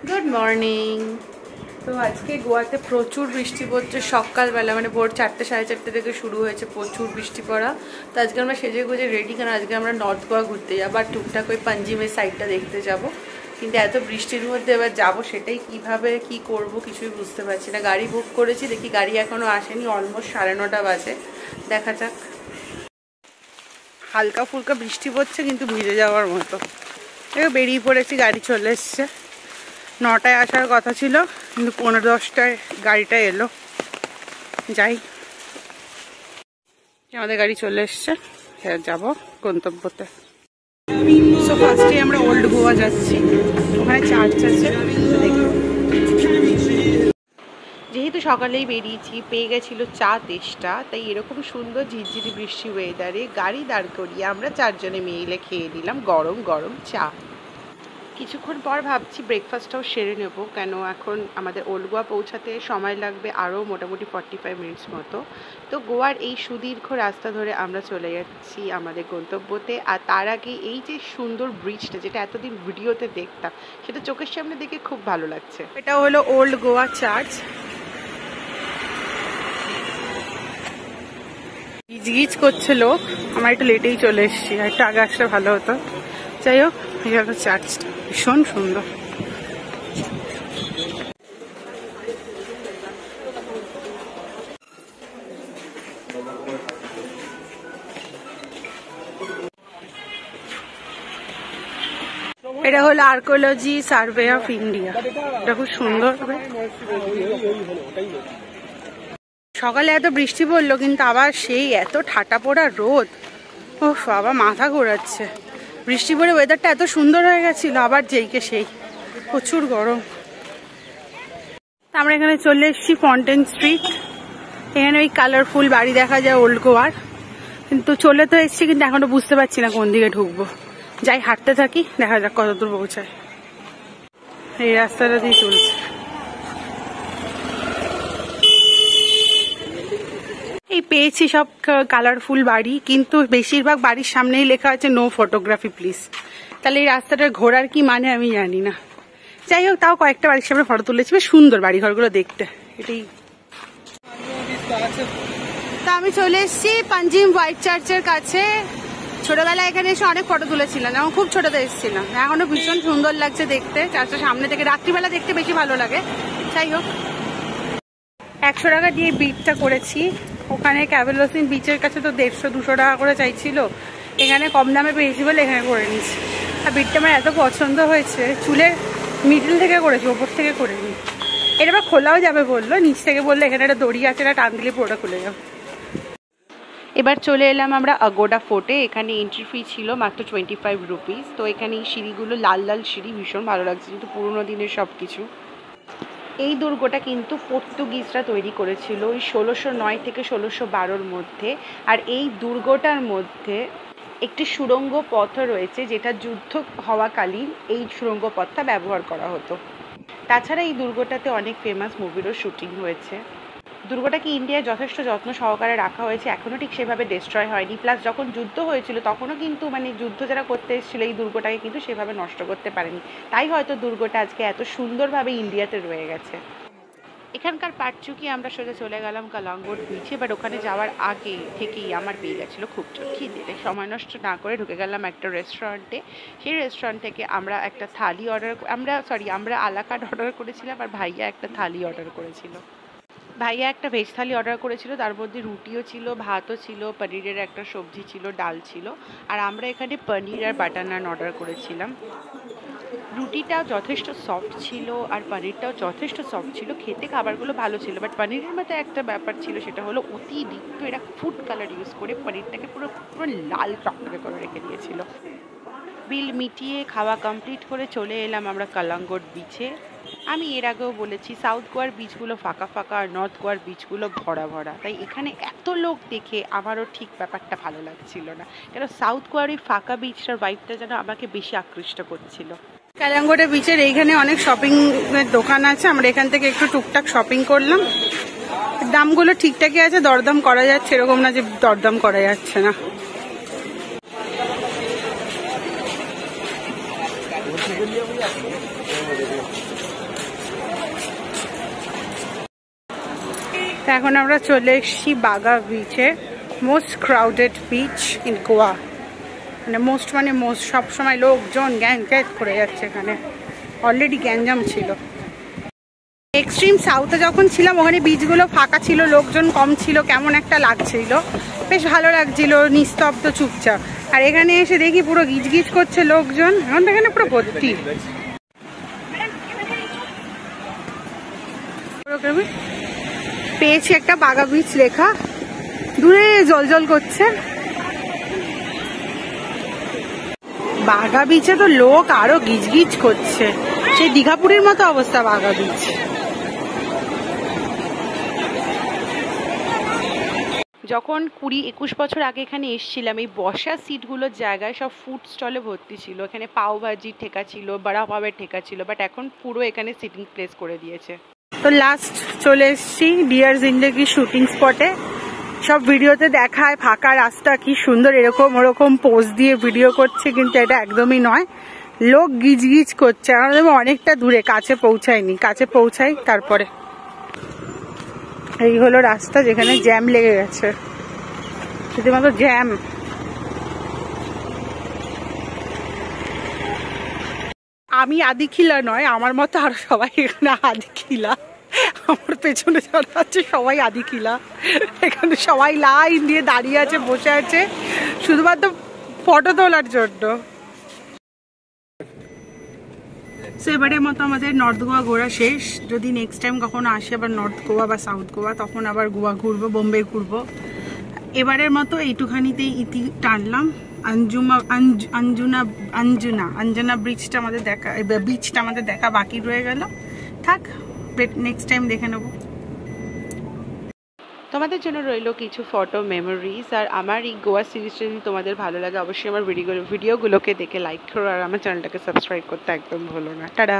Good morning. তো আজকে গোয়াতে প্রচুর বৃষ্টি পড়ছে সকালবেলা, মানে ভোর 4টে সাড়ে 4টে থেকে শুরু হয়েছে প্রচুর বৃষ্টি পড়া। তো আজকে আমরা সেজে গুজে রেডি, কারণ আজকে আমরা নর্থ গোয়া ঘুরতে যাবো আর টুকটাক ওই পাঞ্জিমের সাইডটা দেখতে যাব। কিন্তু এত বৃষ্টির মধ্যে এবার যাবো, সেটাই কিভাবে কি করব কিছুই বুঝতে পারছি না। গাড়ি বুক করেছি, দেখি গাড়ি এখনো আসেনি, অলমোস্ট 9:30 বাজে, দেখা যাক। হালকা ফুলকা বৃষ্টি পড়ছে কিন্তু ভিজে যাওয়ার মতো। বেরিয়ে পড়েছি, গাড়ি চলে এসছে। 9টায় আসার কথা ছিল কিন্তু 9:10টায় গাড়িটা এলো। যাই, আমাদের গাড়ি চলে এসছে, যাব গন্তব্যতে। সো ফার্স্টে আমরা ওল্ড গোয়া যাচ্ছি, ওখানে চার্চ আছে। যেহেতু সকালেই বেরিয়েছি, পেয়ে গেছিলো চা তেষ্টা, তাই এরকম সুন্দর ঝিরঝিরি বৃষ্টি ওয়েদারে গাড়ি দাঁড় করিয়ে আমরা 4 জনে মিলে খেয়ে নিলাম গরম গরম চা। কিছুক্ষণ পর ভাবছি ব্রেকফাস্টটাও সেরে নেব, কেন এখন আমাদের ওল্ড গোয়া পৌঁছাতে সময় লাগবে আরও মোটামুটি 45 মিনিটস মতো। তো গোয়ার এই সুদীর্ঘ রাস্তা ধরে আমরা চলে যাচ্ছি আমাদের গন্তব্যতে। আর তার আগে এই যে সুন্দর ব্রিজটা, যেটা এতদিন ভিডিওতে দেখতাম, সেটা চোখের সামনে দেখে খুব ভালো লাগছে। এটা হলো ওল্ড গোয়া চার্চ। গিজগিজ করছে লোক, আমার একটু লেটেই চলে এসেছি, আর একটু আগে আসলে ভালো হতো। যাই হোক, এই হলো চার্চটা, ভীষণ সুন্দর। এটা হলো আর্কিওলজি সার্ভে অফ ইন্ডিয়া, এটা খুব সুন্দর। সকালে এত বৃষ্টি পড়লো কিন্তু আবার সেই এত ঠাটা পোড়া রোদ, ও আবার মাথা ঘোরাচ্ছে। বৃষ্টি পড়ে ওয়েদারটা এত সুন্দর হয়ে গেছিল, আবার যেইকে সেই প্রচুর গরম। আমরা এখানে চলে এসেছি ফন্টেন স্ট্রিট। এখানে ওই কালারফুল বাড়ি দেখা যায় ওল্ড গোয়ার, কিন্তু চলে তো এসেছি কিন্তু এখনো বুঝতে পারছি না কোন দিকে ঢুকবো। যাই, হাঁটতে থাকি, দেখা যাক কত দূর পৌঁছায়। এই রাস্তাটা দিয়ে চলছে। এই পেয়েছি সব কালারফুল বাড়ি, কিন্তু বেশিরভাগ বাড়ির সামনেই লেখা আছে নো ফটোগ্রাফি প্লিজ। তাহলে এই রাস্তাটা ঘোরার কি মানে আমি জানি না। যাই হোক, তাও কয়েকটা বাড়ির সামনে ফটো তুলেছি, বেশ সুন্দর বাড়ি ঘরগুলো দেখতে। এটাই। তা আমি চলে এসেছি পাঞ্জিম হোয়াইট চার্চের কাছে। ছোটবেলায় এখানে এসে অনেক ফটো তুলেছিলাম, যখন খুব ছোটতে এসেছিলাম। এখনো ভীষণ সুন্দর লাগছে দেখতে, চার্চের সামনে থেকে রাত্রিবেলা দেখতে বেশি ভালো লাগে। যাই হোক, 100 টাকা দিয়ে বিটটা করেছি। ওখানে ক্যাভেলসিন বিচের কাছে তো 150-200 টাকা করে চাইছিল, এখানে কম দামে পেয়েছি বলে এখানে করে নিচ্ছি। আর বিটটা আমার এত পছন্দ হয়েছে, চুলের মিডল থেকে করেছি, ওপর থেকে করিনি। এটা আবার খোলাও যাবে বললো, নিচ থেকে বললো এখানে একটা দড়ি আছে, এটা টান দিলে পুরোটা খুলে যাবে। এবার চলে এলাম আমরা আগোডা ফোর্টে। এখানে এন্ট্রি ফি ছিল মাত্র 25 রুপিস। তো এখানে এই সিঁড়িগুলো লাল লাল সিঁড়ি, ভীষণ ভালো লাগছে, কিন্তু পুরোনো দিনের সব কিছু। এই দুর্গটা কিন্তু পর্তুগিজরা তৈরি করেছিল ওই 1609 থেকে 1612-র মধ্যে। আর এই দুর্গটার মধ্যে একটি সুড়ঙ্গ পথও রয়েছে, যেটা যুদ্ধ হওয়াকালীন এই সুড়ঙ্গ পথটা ব্যবহার করা হতো। তাছাড়া এই দুর্গটাতে অনেক ফেমাস মুভিরও শুটিং হয়েছে। দুর্গটাকে ইন্ডিয়ায় যথেষ্ট যত্ন সহকারে রাখা হয়েছে, এখনও ঠিক সেভাবে ডিস্ট্রয় হয়নি। প্লাস যখন যুদ্ধ হয়েছিল তখনও কিন্তু যুদ্ধ যারা করতে এসেছিলো এই দুর্গটাকে কিন্তু সেভাবে নষ্ট করতে পারেনি, তাই হয়তো দুর্গটা আজকে এত সুন্দরভাবে ইন্ডিয়াতে রয়ে গেছে। এখানকার পাট চুকিয়ে আমরা সোজা চলে গেলাম কালাঙ্গুর বিচে। বাট ওখানে যাওয়ার আগে থেকেই আমার পেয়ে গেছিলো খুব খিদে। সময় নষ্ট না করে ঢুকে গেলাম একটা রেস্টুরেন্টে। সেই রেস্টুরেন্ট থেকে আমরা একটা থালি আমরা আলা কার্ট অর্ডার করেছিলাম, আর ভাইয়া একটা থালি অর্ডার করেছিল। ভাইয়া একটা ভেজ থালি অর্ডার করেছিল, তার মধ্যে রুটিও ছিল, ভাতও ছিল, পনিরের একটা সবজি ছিল, ডাল ছিল। আর আমরা এখানে পনির আর বাটার নান অর্ডার করেছিলাম। রুটিটাও যথেষ্ট সফট ছিল আর পনিরটাও যথেষ্ট সফট ছিল, খেতে খাবারগুলো ভালো ছিল। বাট পনিরের মধ্যে একটা ব্যাপার ছিল, সেটা হলো অতিরিক্ত এরা ফুড কালার ইউজ করে পনিরটাকে পুরো লাল টকটকে করে রেখে দিয়েছিল। বিল মিটিয়ে খাওয়া কমপ্লিট করে চলে এলাম আমরা কালাঙ্গুর বিচে। আমি এর আগেও বলেছি সাউথ গোয়ার বিচগুলো ফাঁকা ফাঁকা আর নর্থ গোয়ার বিচগুলো ভরা ভরা, তাই এখানে এত লোক দেখে আমারও ঠিক ব্যাপারটা ভালো লাগছিল না। কেন সাউথ গোয়ার এই ফাঁকা বিচটার ভাইবটা যেন আমাকে বেশি আকৃষ্ট করছিল। কালাঙ্গুর বিচের এইখানে অনেক শপিং এর দোকান আছে, আমরা এখান থেকে একটু টুকটাক শপিং করলাম। দামগুলো ঠিকঠাকই আছে, দরদাম করা যাচ্ছে, এরকম না যে দরদাম করা যাচ্ছে না। এখন আমরা চলে এসেছি বাগা বিচে, most crowded beach in Goa. মানে মোস্ট সবসময় লোকজন গ্যাঞ্জাম করে যাচ্ছে এখানে, অলরেডি গ্যাঞ্জাম ছিল। এক্সট্রিম সাউথে যখন ছিলাম ওখানে বিচগুলো ফাঁকা ছিল, লোকজন কম ছিল, কেমন একটা লাগছিল, বেশ ভালো লাগছিল, নিস্তব্ধ চুপচাপ। আর এখানে এসে দেখি পুরো গিজগিজ করছে লোকজন, এখন তো এখানে পুরো ভর্তি। পেয়েছি একটা বাগা বিচ লেখা, দূরে জল করছে। বাগা বিচে তো লোক আরো গিজগিজ করছে, সেই দীঘাপুরীর মতো অবস্থা বাগা বিচ। যখন 20-21 বছর আগে এখানে এসেছিলাম, এই বসার সিটগুলোর জায়গায় সব ফুড স্টলে ভর্তি ছিল। এখানে পাও ভাজির ঠেকা ছিল, বড়া পাবের ঠেকা ছিল, বাট এখন পুরো এখানে সিটিং প্লেস করে দিয়েছে। তো লাস্ট চলে এসেছি ডিয়ার জিন্দেগি শুটিং স্পটে। সব ভিডিওতে দেখায় ফাঁকা রাস্তা, কি সুন্দর এরকম ওরকম পোজ দিয়ে ভিডিও করছে, কিন্তু এটা একদমই নয়, লোক গিজগিজ করছে। আমাদের অনেকটা দূরে, কাছে পৌঁছায়নি, কাছে পৌঁছাই তারপরে। এই হলো রাস্তা, যেখানে জ্যাম লেগে গেছে, রীতিমতো জ্যাম। আমি আদিখিলা নয়, আমার মতো আর সবাই এখানে আদিখিলা। আমার পেছনে যারা আছে সবাই আদিখিলা। এখানে সবাই লাইন দিয়ে দাঁড়িয়ে আছে, বসে আছে শুধুমাত্র ফটো তোলার জন্য। সো এবারের মতো আমাদের নর্থ গোয়া ঘোরা শেষ। যদি নেক্সট টাইম কখনো আসি আবার নর্থ গোয়া বা সাউথ গোয়া, তখন আবার গোয়া ঘুরবো, বোম্বে ঘুরবো। এবারের মতো এইটুখানিতেই ইতি টানলাম। অঞ্জনা ব্রিজটা আমাদের দেখা, বিচটা আমাদের দেখা বাকি রয়ে গেল। থাক, নেক্সট টাইম দেখে নেবো। তোমাদের জন্য রইলো কিছু ফটো মেমোরিজ। আর আমার এই গোয়া সিরিজটা যদি তোমাদের ভালো লাগে, অবশ্যই আমার ভিডিওগুলোকে দেখে লাইক করো, আর আমার চ্যানেলটাকে সাবস্ক্রাইব করতে একদম ভুলো না। টাটা।